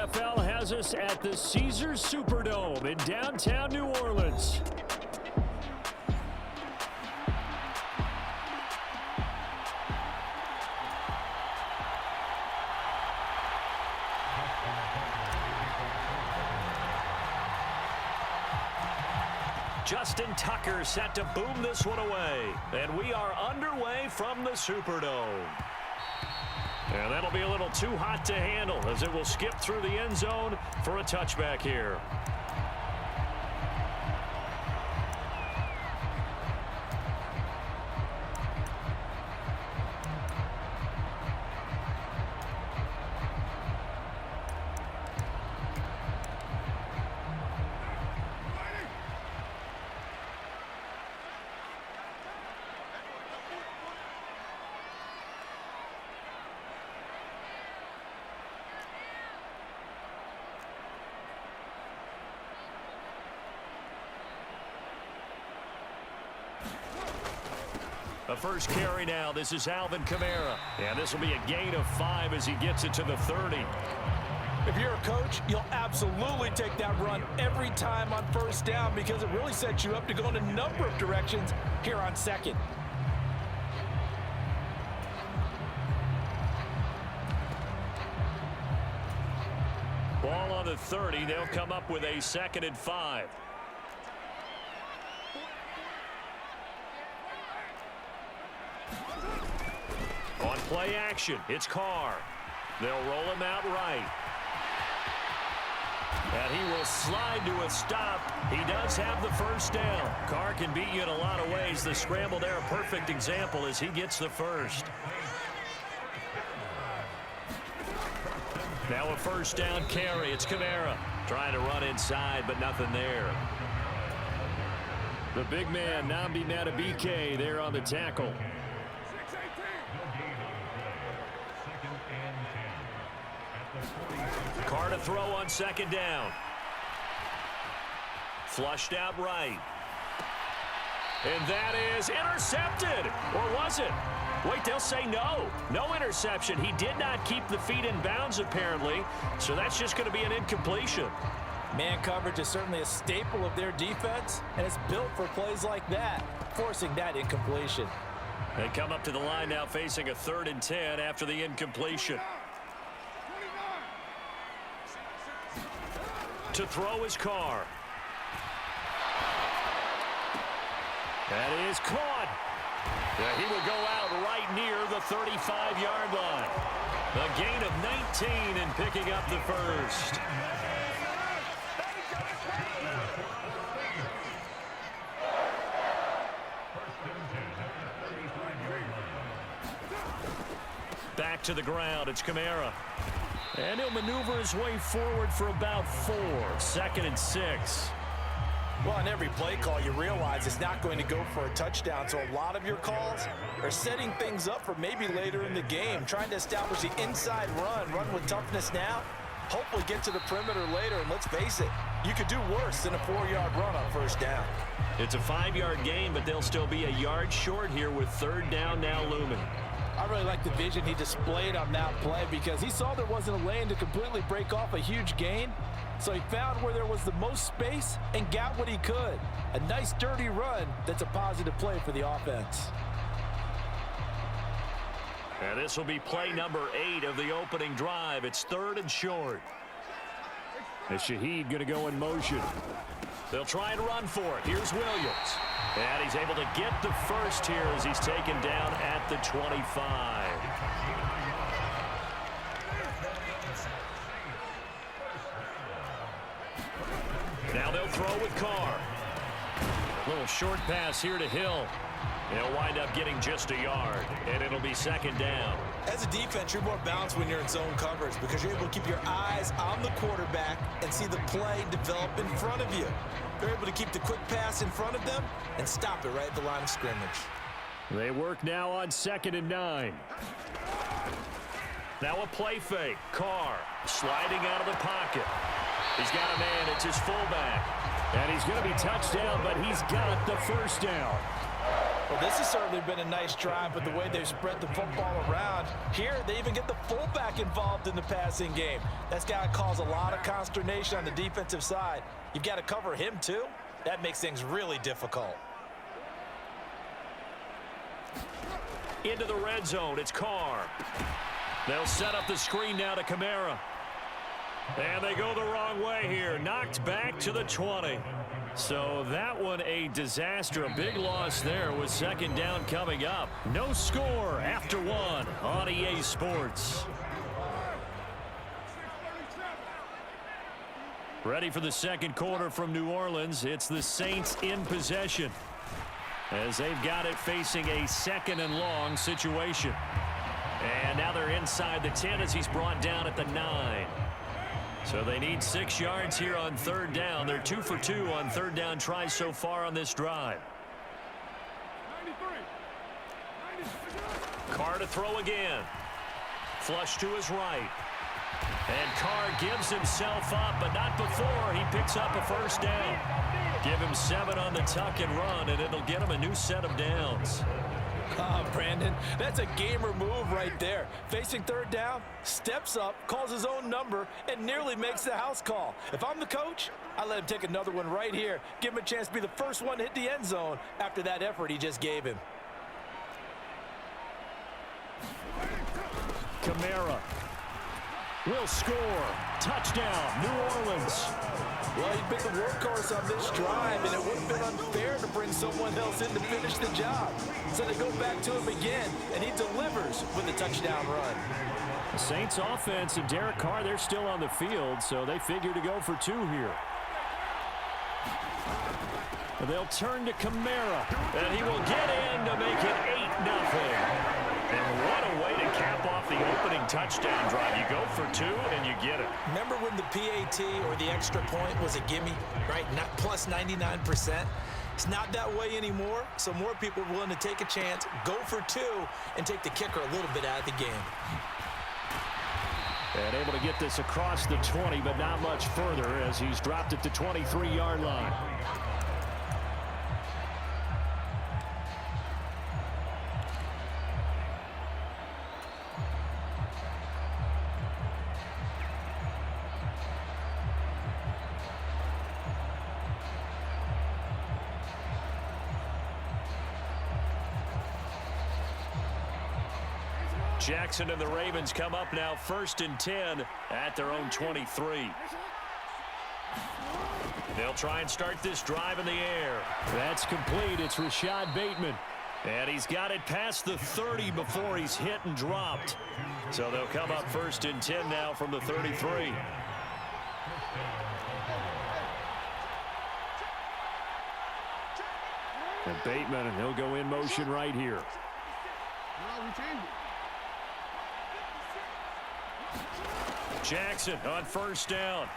NFL has us at the Caesars Superdome in downtown New Orleans. Justin Tucker set to boom this one away. And we are underway from the Superdome. And that'll be a little too hot to handle as it will skip through the end zone for a touchback here. The first carry now. This is Alvin Kamara. And this will be a gain of 5 as he gets it to the 30. If you're a coach, you'll absolutely take that run every time on first down because it really sets you up to go in a number of directions here on second. Ball on the 30. They'll come up with a 2nd and 5. On play action, it's Carr. They'll roll him out right. And he will slide to a stop. He does have the first down. Carr can beat you in a lot of ways. The scramble there, a perfect example as he gets the first. Now a first down carry. It's Kamara trying to run inside, but nothing there. The big man, Nnamdi Madubuike, there on the tackle. Carr to throw on 2nd down. Flushed out right. And that is intercepted. Or was it? Wait, they'll say no. No interception. He did not keep the feet in bounds, apparently. So that's just going to be an incompletion. Man coverage is certainly a staple of their defense, and it's built for plays like that, forcing that incompletion. They come up to the line now facing a 3rd and 10 after the incompletion. To throw is Carr. That is caught. Yeah, he will go out right near the 35-yard line. A gain of 19 and picking up the first. Back to the ground. It's Kamara. And he'll maneuver his way forward for about 4. 2nd and 6. Well, on every play call, you realize it's not going to go for a touchdown. So a lot of your calls are setting things up for maybe later in the game, trying to establish the inside run with toughness now, hopefully get to the perimeter later. And let's face it, you could do worse than a 4-yard run on first down. It's a 5-yard gain, but they'll still be a yard short here with 3rd down now looming. I really like the vision he displayed on that play because he saw there wasn't a lane to completely break off a huge gain. So he found where there was the most space and got what he could. A nice, dirty run that's a positive play for the offense. And this will be play number 8 of the opening drive. It's 3rd and short. And Shaheed going to go in motion. They'll try and run for it. Here's Williams. And he's able to get the first here as he's taken down at the 25. Now they'll throw with Carr. Little short pass here to Hill. They'll wind up getting just a yard, and it'll be 2nd down. As a defense, you're more balanced when you're in zone coverage because you're able to keep your eyes on the quarterback and see the play develop in front of you. They're able to keep the quick pass in front of them and stop it right at the line of scrimmage. They work now on 2nd and 9. Now a play fake. Carr sliding out of the pocket. He's got a man. It's his fullback. And he's going to be touched down, but he's got the first down. Well, this has certainly been a nice drive with the way they've spread the football around. Here, they even get the fullback involved in the passing game. That's got to cause a lot of consternation on the defensive side. You've got to cover him, too. That makes things really difficult. Into the red zone, it's Carr. They'll set up the screen now to Kamara. And they go the wrong way here. Knocked back to the 20. So that one a disaster. A big loss there with second down coming up. No score after one on EA Sports. Ready for the second quarter from New Orleans. It's the Saints in possession, as they've got it facing a second and long situation. And now they're inside the 10 as he's brought down at the 9. So they need 6 yards here on third down. They're 2 for 2 on third down tries so far on this drive. Carr to throw again. Flush to his right. And Carr gives himself up, but not before he picks up a first down. Give him 7 on the tuck and run, and it'll get him a new set of downs. Brandon, that's a gamer move right there. Facing third down, steps up, calls his own number, and nearly makes the house call. If I'm the coach, I let him take another one right here. Give him a chance to be the first one to hit the end zone after that effort he just gave him. Kamara will score. Touchdown, New Orleans. Well, he's been the workhorse on this drive, and it would have been unfair to bring someone else in to finish the job. So they go back to him again, and he delivers with a touchdown run. The Saints offense and Derek Carr, they're still on the field, so they figure to go for 2 here. They'll turn to Kamara, and he will get in to make it 8-0. And what a way to cap off the opening touchdown drive. You go for 2, and you get it. Remember when the PAT or the extra point was a gimme, right? Not plus 99%. It's not that way anymore, so more people are willing to take a chance, go for 2, and take the kicker a little bit out of the game. And able to get this across the 20, but not much further as he's dropped at the 23-yard line. Jackson and the Ravens come up now 1st and 10 at their own 23. They'll try and start this drive in the air. That's complete. It's Rashad Bateman. And he's got it past the 30 before he's hit and dropped. So they'll come up 1st and 10 now from the 33. And Bateman, and he'll go in motion right here. Jackson on 1st down.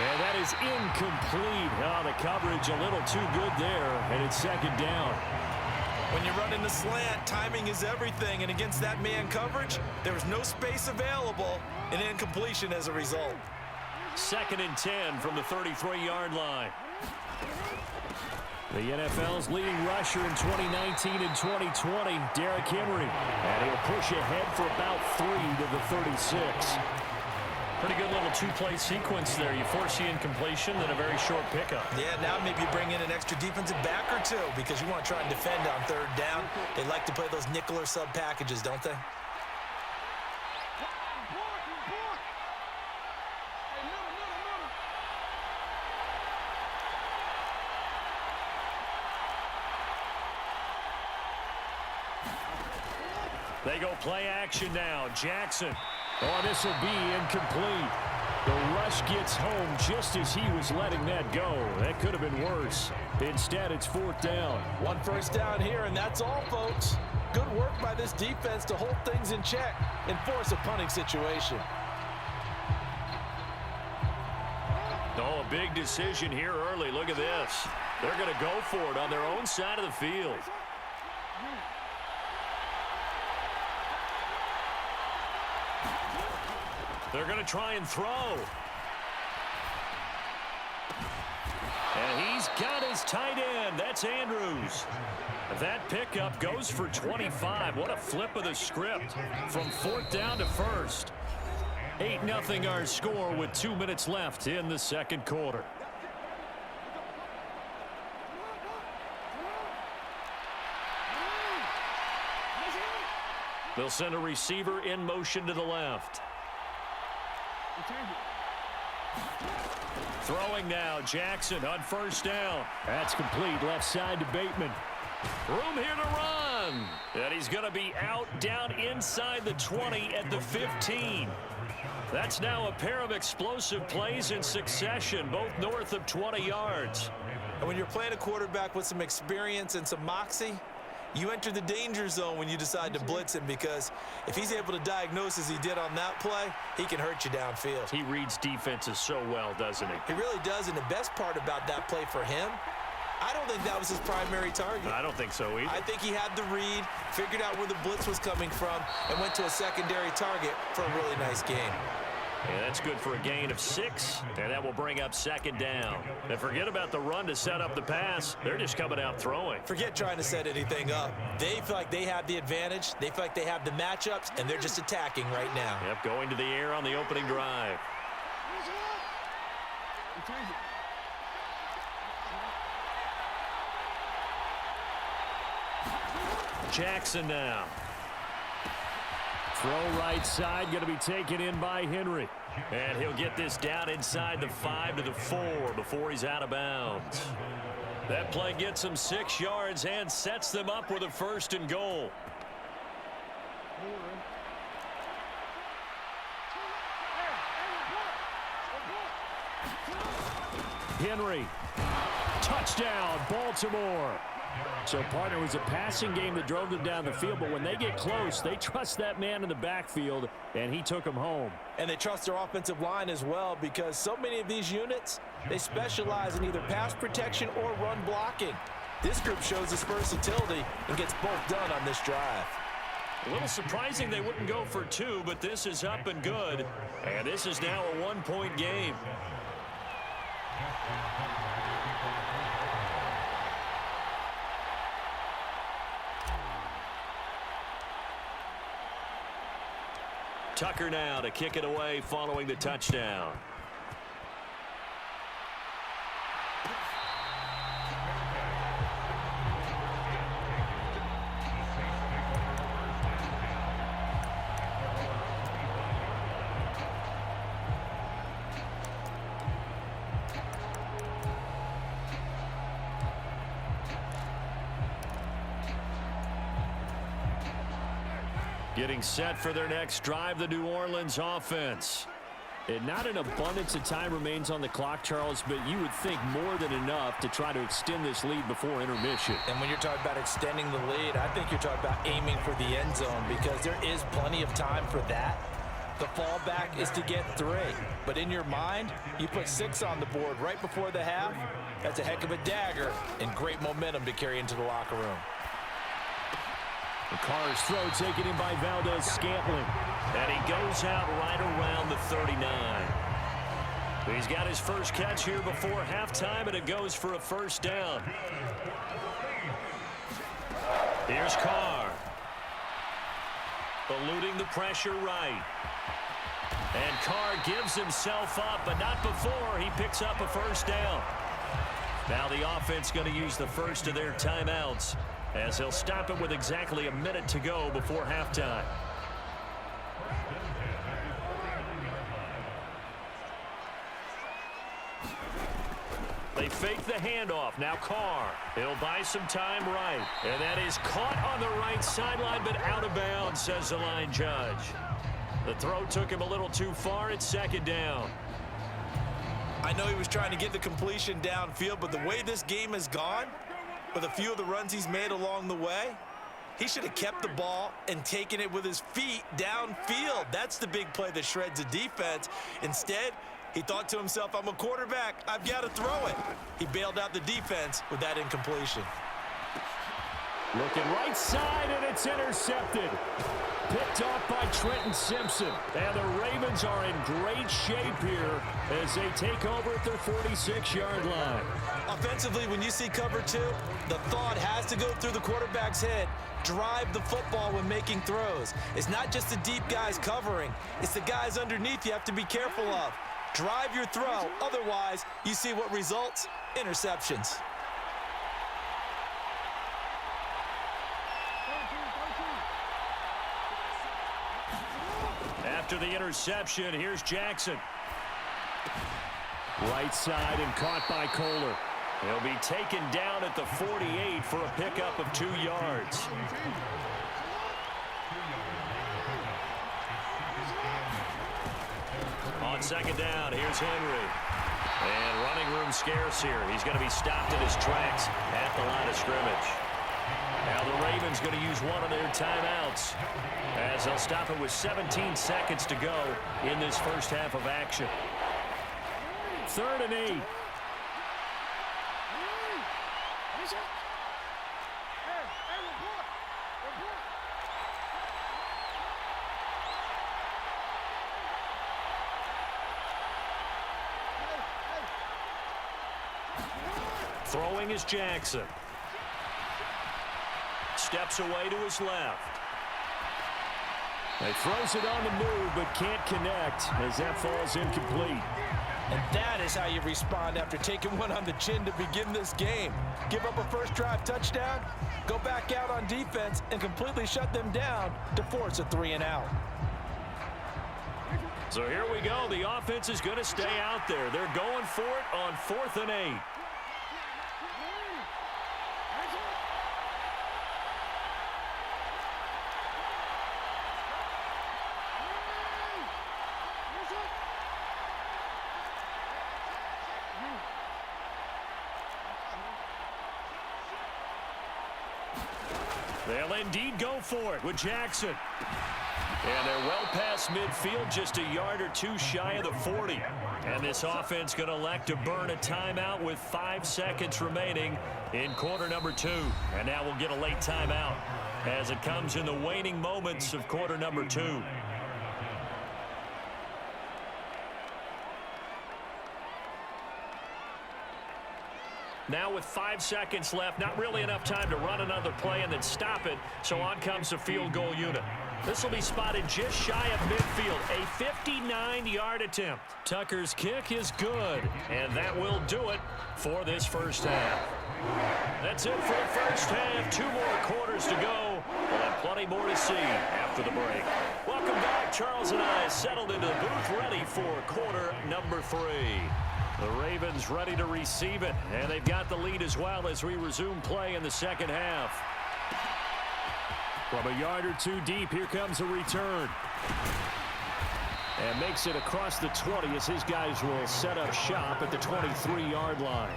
And that is incomplete. Oh, the coverage a little too good there, and it's 2nd down. When you run in the slant, timing is everything, and against that man coverage, there was no space available, and incompletion as a result. 2nd and 10 from the 33-yard line. The NFL's leading rusher in 2019 and 2020, Derrick Henry. And he'll push ahead for about 3 to the 36. Pretty good little 2-play sequence there. You force the incompletion, then a very short pickup. Yeah, now maybe you bring in an extra defensive back or 2 because you want to try and defend on 3rd down. They like to play those nickel or sub packages, don't they? They go play action now. Jackson. Oh, this will be incomplete. The rush gets home just as he was letting that go. That could have been worse. Instead, it's 4th down. 1 first down here, and that's all, folks. Good work by this defense to hold things in check and force a punting situation. Oh, a big decision here early. Look at this. They're going to go for it on their own side of the field. They're going to try and throw. And he's got his tight end. That's Andrews. That pickup goes for 25. What a flip of the script from fourth down to first. 8-0 our score with 2 minutes left in the second quarter. They'll send a receiver in motion to the left. Throwing now, Jackson on first down. That's complete, left side to Bateman. Room here to run. And he's going to be out down inside the 20 at the 15. That's now a pair of explosive plays in succession, both north of 20 yards. And when you're playing a quarterback with some experience and some moxie, you enter the danger zone when you decide to blitz him, because if he's able to diagnose as he did on that play, he can hurt you downfield. He reads defenses so well, doesn't he? He really does, and the best part about that play for him, I don't think that was his primary target. I don't think so either. I think he had the read, figured out where the blitz was coming from, and went to a secondary target for a really nice game. And that's good for a gain of 6, and that will bring up second down. And forget about the run to set up the pass. They're just coming out throwing. Forget trying to set anything up. They feel like they have the advantage. They feel like they have the matchups, and they're just attacking right now. Yep, going to the air on the opening drive. Jackson now. Throw right side, going to be taken in by Henry. And he'll get this down inside the 5 to the 4 before he's out of bounds. That play gets him 6 yards and sets them up with a 1st and goal. Henry. Touchdown, Baltimore. So, partner, was a passing game that drove them down the field, but when they get close, they trust that man in the backfield, and he took them home. And they trust their offensive line as well, because so many of these units, they specialize in either pass protection or run blocking. This group shows its versatility and gets both done on this drive. A little surprising they wouldn't go for 2, but this is up and good, and this is now a 1-point game. Tucker now to kick it away following the touchdown. Getting set for their next drive, the New Orleans offense. And not an abundance of time remains on the clock, Charles, but you would think more than enough to try to extend this lead before intermission. And when you're talking about extending the lead, I think you're talking about aiming for the end zone, because there is plenty of time for that. The fallback is to get 3. But in your mind, you put 6 on the board right before the half. That's a heck of a dagger and great momentum to carry into the locker room. The Carr's throw taken in by Valdez-Scantling. And he goes out right around the 39. He's got his first catch here before halftime, and it goes for a 1st down. Here's Carr. Eluding the pressure right. And Carr gives himself up, but not before he picks up a 1st down. Now the offense going to use the first of their timeouts, as he'll stop it with exactly a minute to go before halftime. They fake the handoff. Now Carr. He'll buy some time right. And that is caught on the right sideline, but out of bounds, says the line judge. The throw took him a little too far. It's 2nd down. I know he was trying to get the completion downfield, but the way this game has gone, with a few of the runs he's made along the way, he should have kept the ball and taken it with his feet downfield. That's the big play that shreds a defense. Instead, he thought to himself, I'm a quarterback, I've got to throw it. He bailed out the defense with that incompletion. Looking right side, and it's intercepted. Picked off by Trenton Simpson. And the Ravens are in great shape here as they take over at their 46-yard line. Offensively, when you see cover two, the thought has to go through the quarterback's head. Drive the football when making throws. It's not just the deep guys covering. It's the guys underneath you have to be careful of. Drive your throw. Otherwise, you see what results? Interceptions. After the interception, here's Jackson. Right side and caught by Kohler. He'll be taken down at the 48 for a pickup of 2 yards. On second down, here's Henry. And running room scarce here. He's going to be stopped in his tracks at the line of scrimmage. Now the Ravens going to use one of their timeouts as they'll stop it with 17 seconds to go in this first half of action. 3rd and 8. Throwing is Jackson. Steps away to his left. He throws it on the move, but can't connect as that falls incomplete. And that is how you respond after taking one on the chin to begin this game. Give up a first drive touchdown, go back out on defense, and completely shut them down to force a 3-and-out. So here we go. The offense is going to stay out there. They're going for it on 4th and 8. They'll indeed go for it with Jackson. And they're well past midfield, just a yard or two shy of the 40. And this offense going to elect to burn a timeout with 5 seconds remaining in quarter number 2. And now we'll get a late timeout as it comes in the waning moments of quarter number 2. Now with 5 seconds left, not really enough time to run another play and then stop it, so on comes the field goal unit. This will be spotted just shy of midfield, a 59-yard attempt. Tucker's kick is good, and that will do it for this first half. That's it for the first half. 2 more quarters to go. We'll have plenty more to see after the break. Welcome back. Charles and I settled into the booth ready for quarter number 3. The Ravens ready to receive it, and they've got the lead as well as we resume play in the second half. From a yard or two deep, here comes a return. And makes it across the 20 as his guys will set up shop at the 23-yard line.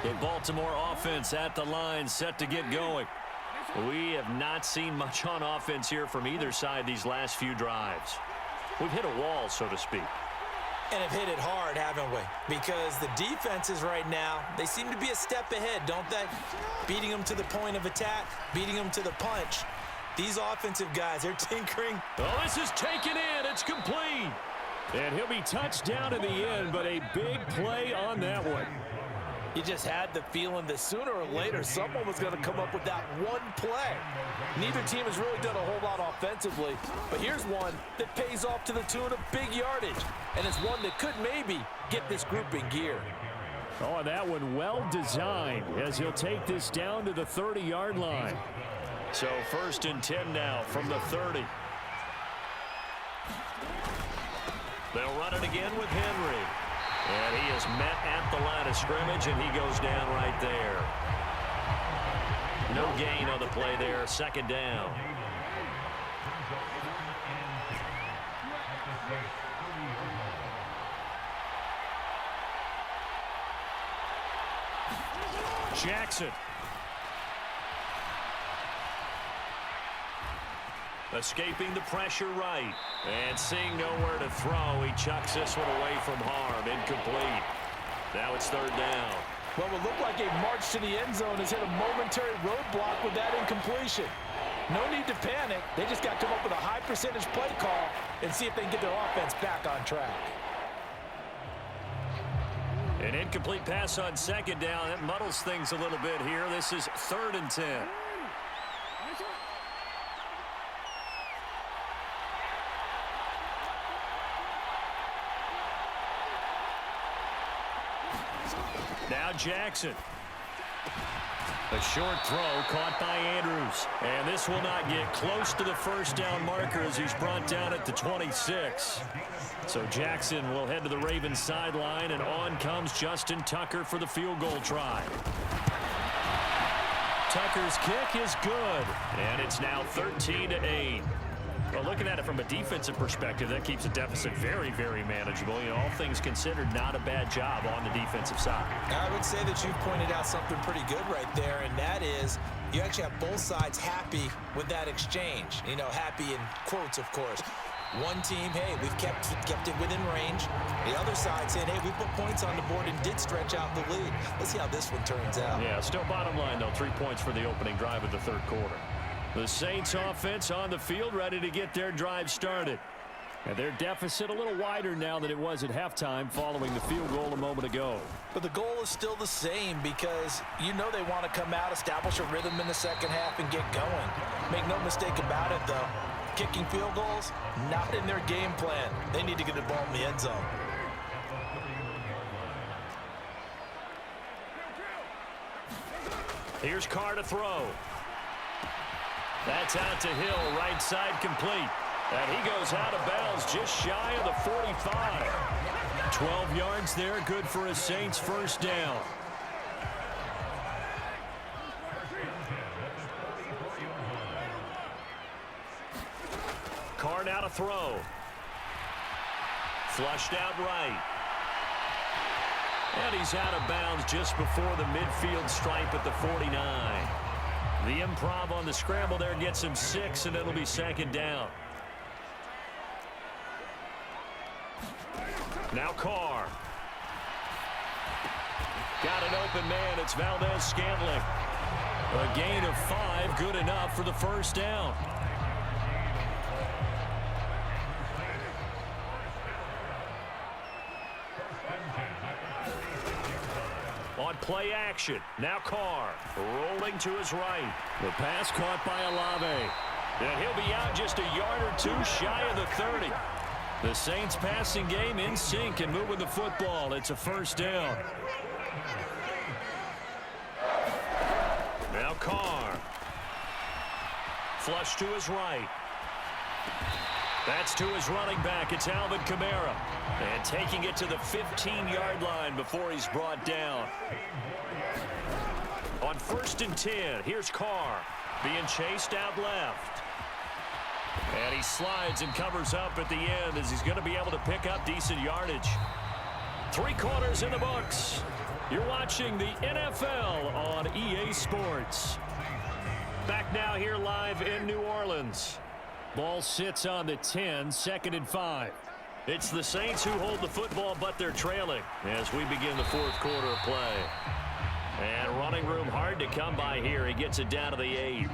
The Baltimore offense at the line, set to get going. We have not seen much on offense here from either side these last few drives. We've hit a wall, so to speak. And have hit it hard, haven't we? Because the defenses right now, they seem to be a step ahead, don't they? Beating them to the point of attack, beating them to the punch. These offensive guys, they're tinkering. Oh, this is taken in. It's complete. And he'll be touched down in the end, but a big play on that one. You just had the feeling that sooner or later someone was going to come up with that one play. Neither team has really done a whole lot offensively, but here's one that pays off to the tune of big yardage, and it's one that could maybe get this group in gear. Oh, and that one well designed as he'll take this down to the 30-yard line. So 1st and 10 now from the 30. They'll run it again with Henry. And he is met at the line of scrimmage, and he goes down right there. No gain on the play there, 2nd down. Jackson. Escaping the pressure right. And seeing nowhere to throw, he chucks this one away from harm. Incomplete. Now it's 3rd down. Well, it looked like a march to the end zone has hit a momentary roadblock with that incompletion. No need to panic. They just got to come up with a high percentage play call and see if they can get their offense back on track. An incomplete pass on second down. That muddles things a little bit here. This is 3rd and 10. Now Jackson. A short throw caught by Andrews. And this will not get close to the first down marker as he's brought down at the 26. So Jackson will head to the Ravens sideline, and on comes Justin Tucker for the field goal try. Tucker's kick is good, and it's now 13-8. Well, looking at it from a defensive perspective, that keeps the deficit very, very manageable. You know, all things considered, not a bad job on the defensive side. I would say that you've pointed out something pretty good right there, and that is you actually have both sides happy with that exchange. You know, happy in quotes, of course. One team, hey, we've kept it within range. The other side saying, hey, we put points on the board and did stretch out the lead. Let's see how this one turns out. Yeah, still bottom line, though, 3 points for the opening drive of the third quarter. The Saints offense on the field, ready to get their drive started. And their deficit a little wider now than it was at halftime following the field goal a moment ago. But the goal is still the same because you know they want to come out, establish a rhythm in the second half, and get going. Make no mistake about it, though. Kicking field goals, not in their game plan. They need to get the ball in the end zone. Here's Carr to throw. That's out to Hill, right side complete. And he goes out of bounds just shy of the 45. 12 yards there, good for a Saints first down. Carr now to throw. Flushed out right. And he's out of bounds just before the midfield stripe at the 49. The improv on the scramble there gets him 6, and it'll be second down. Now Carr. Got an open man. It's Valdez-Scantling. A gain of 5, good enough for the first down. On play action, now Carr rolling to his right. The pass caught by Olave. And he'll be out just a yard or two shy of the 30. The Saints passing game in sync and moving the football. It's a first down. Now Carr. Flush to his right. That's to his running back. It's Alvin Kamara. And taking it to the 15-yard line before he's brought down. On 1st and 10, here's Carr being chased out left. And he slides and covers up at the end as he's going to be able to pick up decent yardage. 3 quarters in the books. You're watching the NFL on EA Sports. Back now here live in New Orleans. Ball sits on the 10, 2nd and 5. It's the Saints who hold the football, but they're trailing as we begin the fourth quarter of play. And running room hard to come by here. He gets it down to the 8.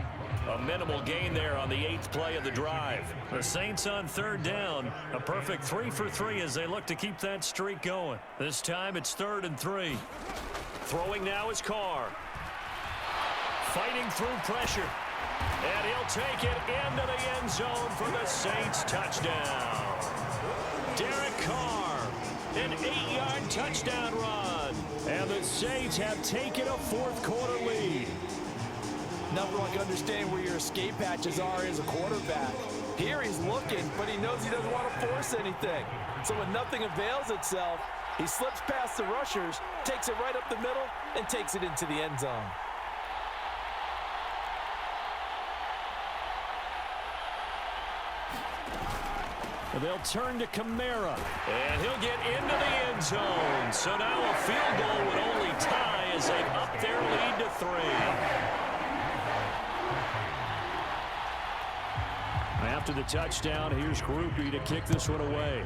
A minimal gain there on the 8th play of the drive. The Saints on 3rd down. A perfect 3 for 3 as they look to keep that streak going. This time it's 3rd and 3. Throwing now is Carr. Fighting through pressure. And he'll take it into the end zone for the Saints touchdown. Derek Carr, an 8-yard touchdown run. And the Saints have taken a fourth quarter lead. Nothing like understanding where your escape hatches are as a quarterback. Here he's looking, but he knows he doesn't want to force anything. So when nothing avails itself, he slips past the rushers, takes it right up the middle, and takes it into the end zone. They'll turn to Kamara, and he'll get into the end zone. So now a field goal would only tie as they up their lead to 3. After the touchdown, here's Groupie to kick this one away.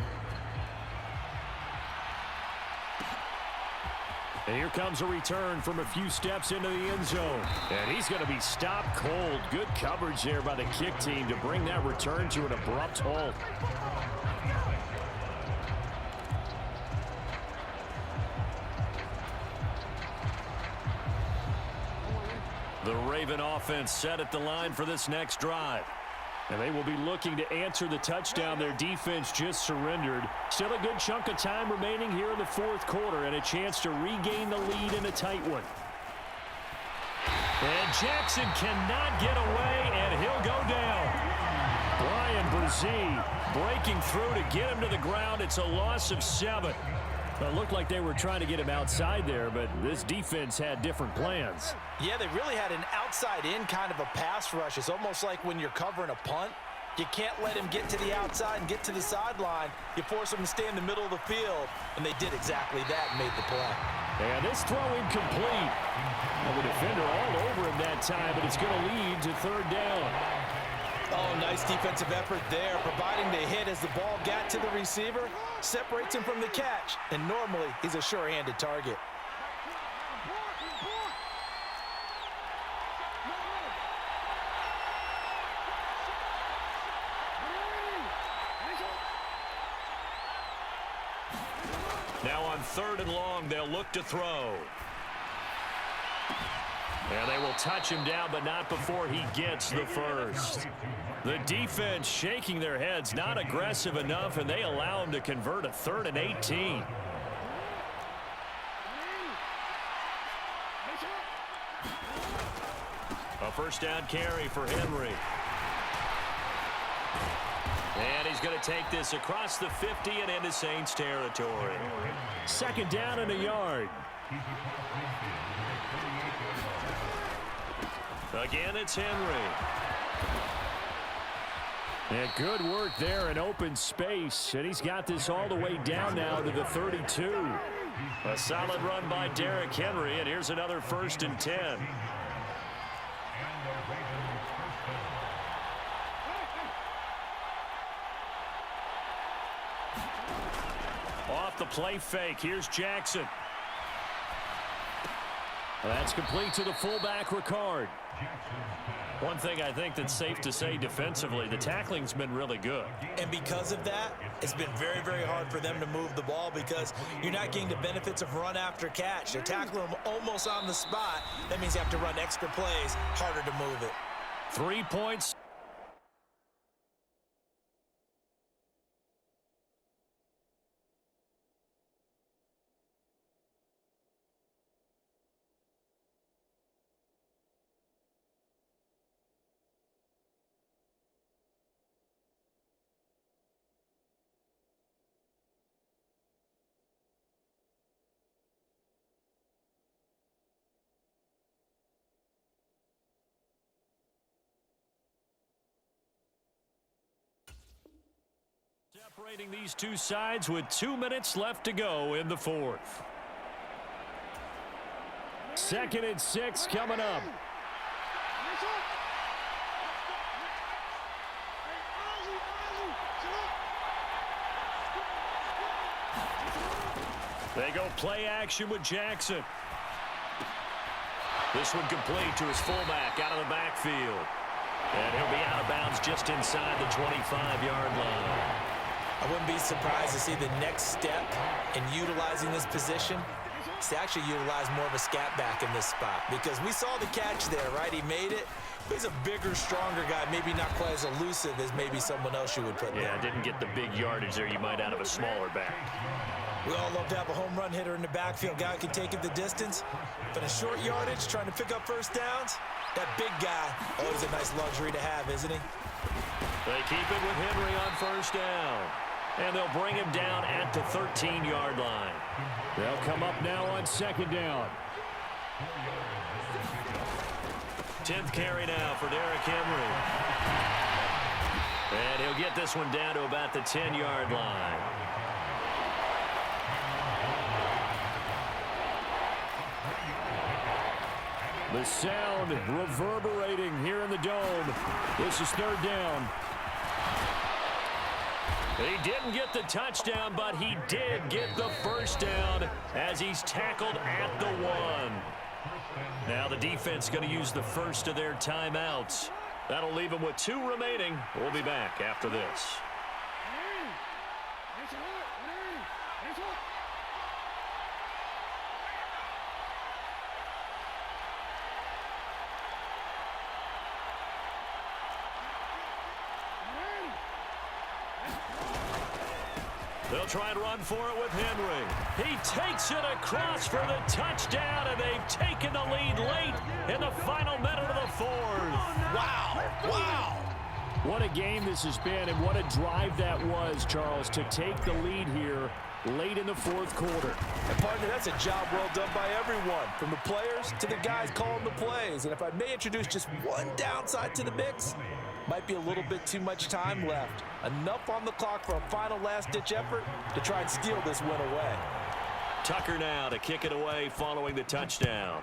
And here comes a return from a few steps into the end zone. And he's going to be stopped cold. Good coverage there by the kick team to bring that return to an abrupt halt. The Raven offense set at the line for this next drive. And they will be looking to answer the touchdown their defense just surrendered. Still a good chunk of time remaining here in the fourth quarter and a chance to regain the lead in a tight one. And Jackson cannot get away, and he'll go down. Brian Brzee breaking through to get him to the ground. It's a loss of 7. It looked like they were trying to get him outside there, but this defense had different plans. Yeah, they really had an outside-in kind of a pass rush. It's almost like when you're covering a punt. You can't let him get to the outside and get to the sideline. You force him to stay in the middle of the field, and they did exactly that and made the play. And this throw incomplete. And the defender all over him that time, but it's going to lead to third down. Oh, nice defensive effort there, providing the hit as the ball got to the receiver, separates him from the catch, and normally he's a sure-handed target. Now on 3rd and long, they'll look to throw. And they will touch him down, but not before he gets the first. The defense shaking their heads, not aggressive enough, and they allow him to convert a 3rd and 18. A first down carry for Henry. And he's going to take this across the 50 and into Saints territory. 2nd down and a yard. Again, it's Henry. And good work there in open space. And he's got this all the way down now to the 32. A solid run by Derrick Henry, and here's another 1st and 10. Off the play fake, here's Jackson. That's complete to the fullback, Ricard. One thing I think that's safe to say defensively, the tackling's been really good. And because of that, it's been very, very hard for them to move the ball because you're not getting the benefits of run after catch. They're tackling them almost on the spot. That means you have to run extra plays, harder to move it. 3 points. Separating these two sides with 2 minutes left to go in the fourth. 2nd and 6 coming up. They go play action with Jackson. This one complete to his fullback out of the backfield. And he'll be out of bounds just inside the 25-yard line. I wouldn't be surprised to see the next step in utilizing this position is to actually utilize more of a scat back in this spot because we saw the catch there, right? He made it. He's a bigger, stronger guy, maybe not quite as elusive as maybe someone else you would put there. Yeah, didn't get the big yardage there you might out of a smaller back. We all love to have a home run hitter in the backfield. Guy can take it the distance. But in short yardage, trying to pick up first downs, that big guy, always a nice luxury to have, isn't he? They keep it with Henry on first down. And they'll bring him down at the 13-yard line. They'll come up now on 2nd down. 10th carry now for Derrick Henry. And he'll get this one down to about the 10-yard line. The sound reverberating here in the dome. This is 3rd down. He didn't get the touchdown, but he did get the first down as he's tackled at the 1. Now the defense going to use the first of their timeouts. That'll leave them with 2 remaining. We'll be back after this. They'll try and run for it with Henry. He takes it across for the touchdown, and they've taken the lead late in the final minute of the 4th. Wow, wow. What a game this has been, and what a drive that was, Charles, to take the lead here late in the 4th quarter. And partner, that's a job well done by everyone, from the players to the guys calling the plays. And if I may introduce just one downside to the mix, might be a little bit too much time left. Enough on the clock for a final last-ditch effort to try and steal this win away. Tucker now to kick it away following the touchdown.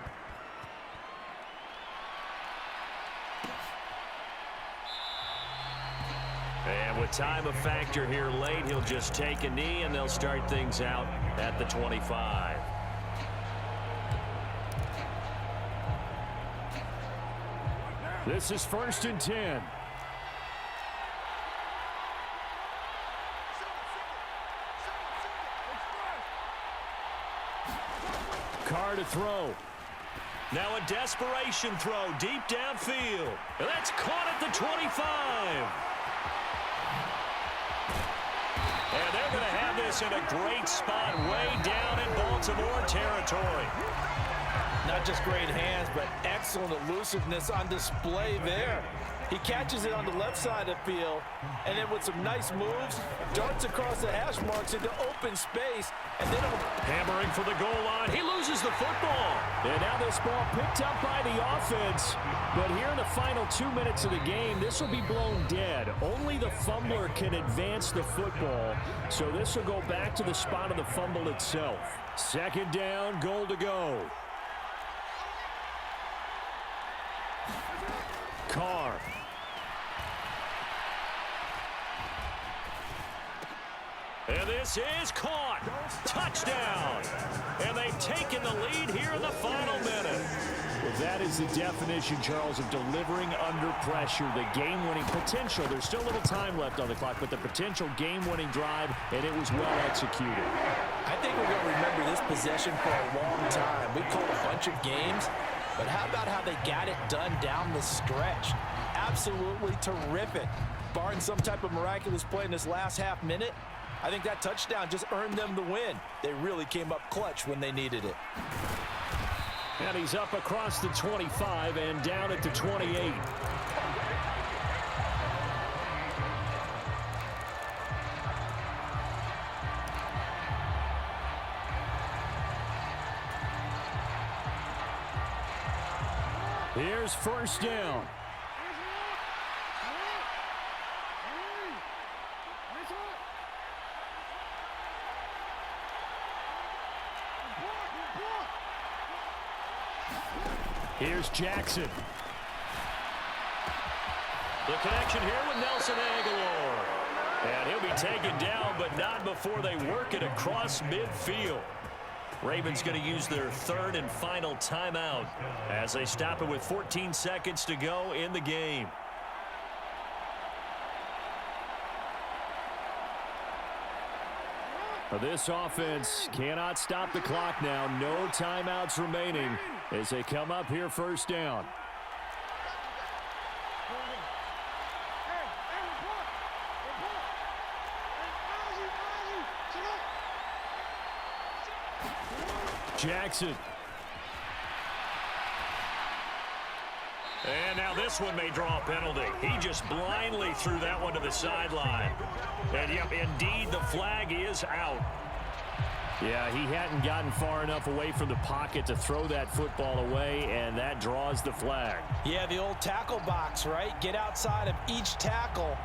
And with time a factor here late, he'll just take a knee, and they'll start things out at the 25. This is 1st and 10. Carr to throw. Now a desperation throw deep downfield. And that's caught at the 25. And they're going to have this in a great spot way down in Baltimore territory. Not just great hands, but excellent elusiveness on display there. He catches it on the left side of the field, and then with some nice moves, darts across the hash marks into open space, and then hammering for the goal line. He loses the football. And now this ball picked up by the offense. But here in the final 2 minutes of the game, this will be blown dead. Only the fumbler can advance the football. So this will go back to the spot of the fumble itself. 2nd down, goal to go. Carr. And this is caught. Touchdown. And they've taken the lead here in the final minute. Well, that is the definition, Charles, of delivering under pressure. The game-winning potential. There's still a little time left on the clock, but the potential game-winning drive, and it was well executed. I think we're going to remember this possession for a long time. We called a bunch of games, but how about how they got it done down the stretch? Absolutely terrific. Barring some type of miraculous play in this last half minute, I think that touchdown just earned them the win. They really came up clutch when they needed it. And he's up across the 25 and down at the 28. Here's 1st down. Here's Jackson. The connection here with Nelson Aguilar. And he'll be taken down, but not before they work it across midfield. Ravens going to use their 3rd and final timeout as they stop it with 14 seconds to go in the game. This offense cannot stop the clock now. No timeouts remaining as they come up here 1st down. Jackson. And now this one may draw a penalty. He just blindly threw that one to the sideline. And yep, indeed, the flag is out. Yeah, he hadn't gotten far enough away from the pocket to throw that football away, and that draws the flag. Yeah, the old tackle box, right? Get outside of each tackle,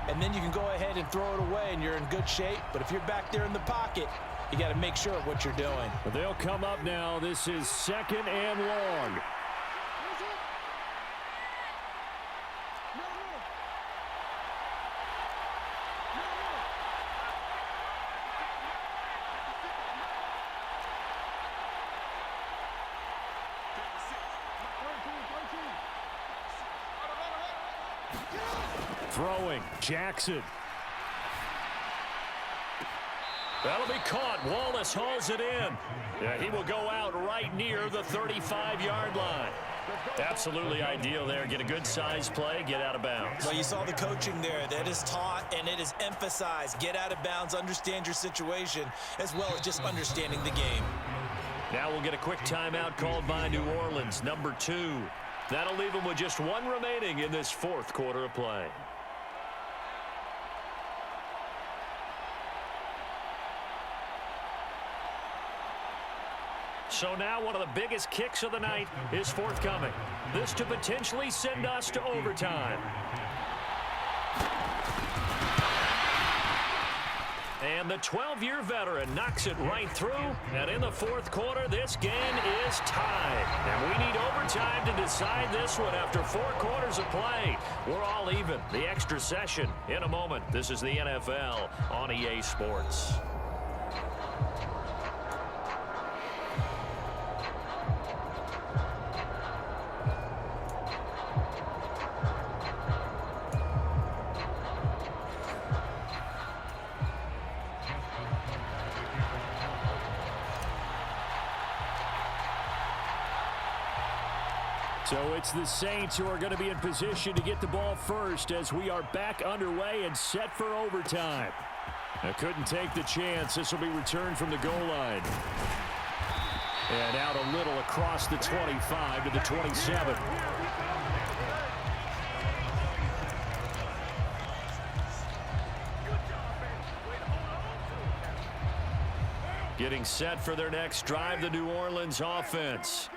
and then you can go ahead and throw it away, and you're in good shape. But if you're back there in the pocket, you got to make sure of what you're doing. But they'll come up now. This is 2nd and long. Throwing, Jackson. That'll be caught. Wallace hauls it in. Yeah, he will go out right near the 35-yard line. Absolutely ideal there. Get a good size play, get out of bounds. Well, you saw the coaching there. That is taught and it is emphasized. Get out of bounds, understand your situation, as well as just understanding the game. Now we'll get a quick timeout called by New Orleans, number 2. That'll leave them with just 1 remaining in this 4th quarter of play. So now one of the biggest kicks of the night is forthcoming. This to potentially send us to overtime. And the 12-year veteran knocks it right through. And in the 4th quarter, this game is tied. And we need overtime to decide this one after 4 quarters of play. We're all even. The extra session in a moment. This is the NFL on EA Sports. So it's the Saints who are going to be in position to get the ball first as we are back underway and set for overtime. I couldn't take the chance. This will be returned from the goal line. And out a little across the 25 to the 27. Getting set for their next drive, the New Orleans offense.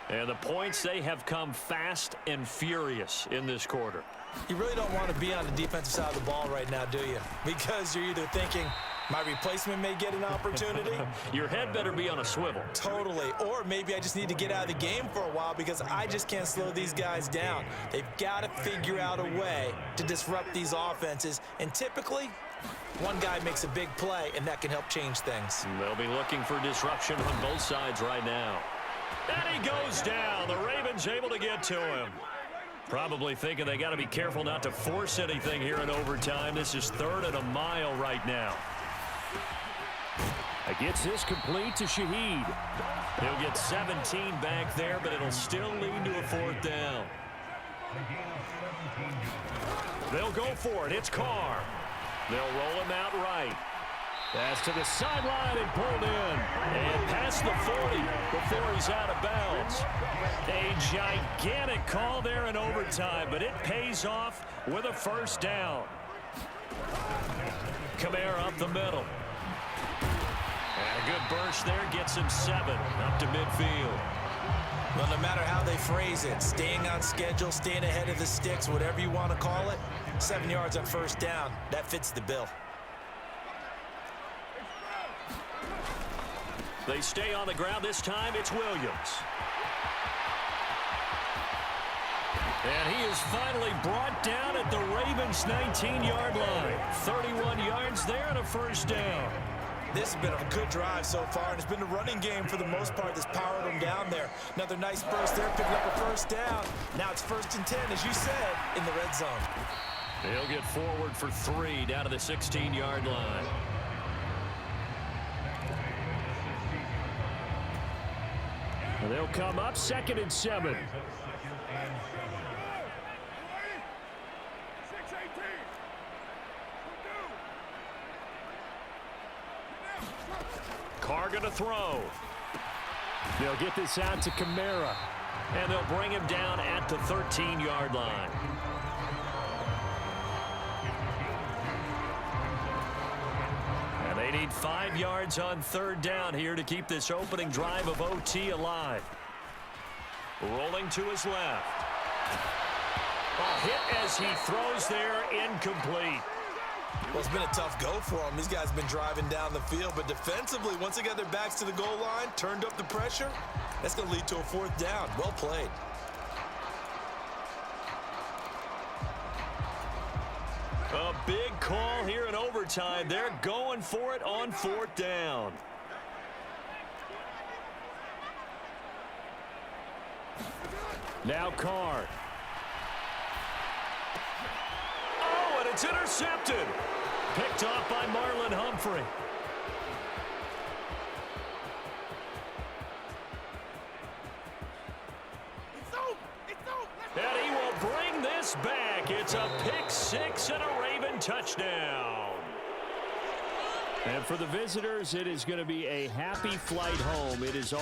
And the points, they have come fast and furious in this quarter. You really don't want to be on the defensive side of the ball right now, do you? Because you're either thinking, my replacement may get an opportunity. Your head better be on a swivel. Totally. Or maybe I just need to get out of the game for a while because I just can't slow these guys down. They've got to figure out a way to disrupt these offenses. And typically, one guy makes a big play, and that can help change things. They'll be looking for disruption on both sides right now. And he goes down. The Ravens able to get to him. Probably thinking they got to be careful not to force anything here in overtime. This is 3rd and a mile right now. Gets this complete to Shaheed. He'll get 17 back there, but it'll still lead to a 4th down. They'll go for it. It's Carr. They'll roll him out right. Pass to the sideline and pulled in. And past the 40 before he's out of bounds. A gigantic call there in overtime, but it pays off with a 1st down. Kamara up the middle. And a good burst there gets him 7 up to midfield. Well, no matter how they phrase it, staying on schedule, staying ahead of the sticks, whatever you want to call it, 7 yards on 1st down, that fits the bill. They stay on the ground. This time it's Williams. And he is finally brought down at the Ravens' 19-yard line. 31 yards there and a 1st down. This has been a good drive so far, and it's been a running game for the most part that's powered them down there. Another nice burst there, picking up a 1st down. Now it's 1st and 10, as you said, in the red zone. They'll get forward for 3 down to the 16-yard line. They'll come up 2nd and 7. Carr going to throw. They'll get this out to Kamara. And they'll bring him down at the 13-yard line. And they need 5 yards on 3rd down here to keep this opening drive of OT alive. Rolling to his left. A hit as he throws there, incomplete. Well, it's been a tough go for them. These guys have been driving down the field, but defensively, once they got their backs to the goal line, turned up the pressure, that's going to lead to a 4th down. Well played. A big call here in overtime. They're going for it on 4th down. Now Carr. Oh, It's intercepted. Picked off by Marlon Humphrey. And he will bring this back. It's a pick six and a Raven touchdown. And for the visitors, it is going to be a happy flight home. It is all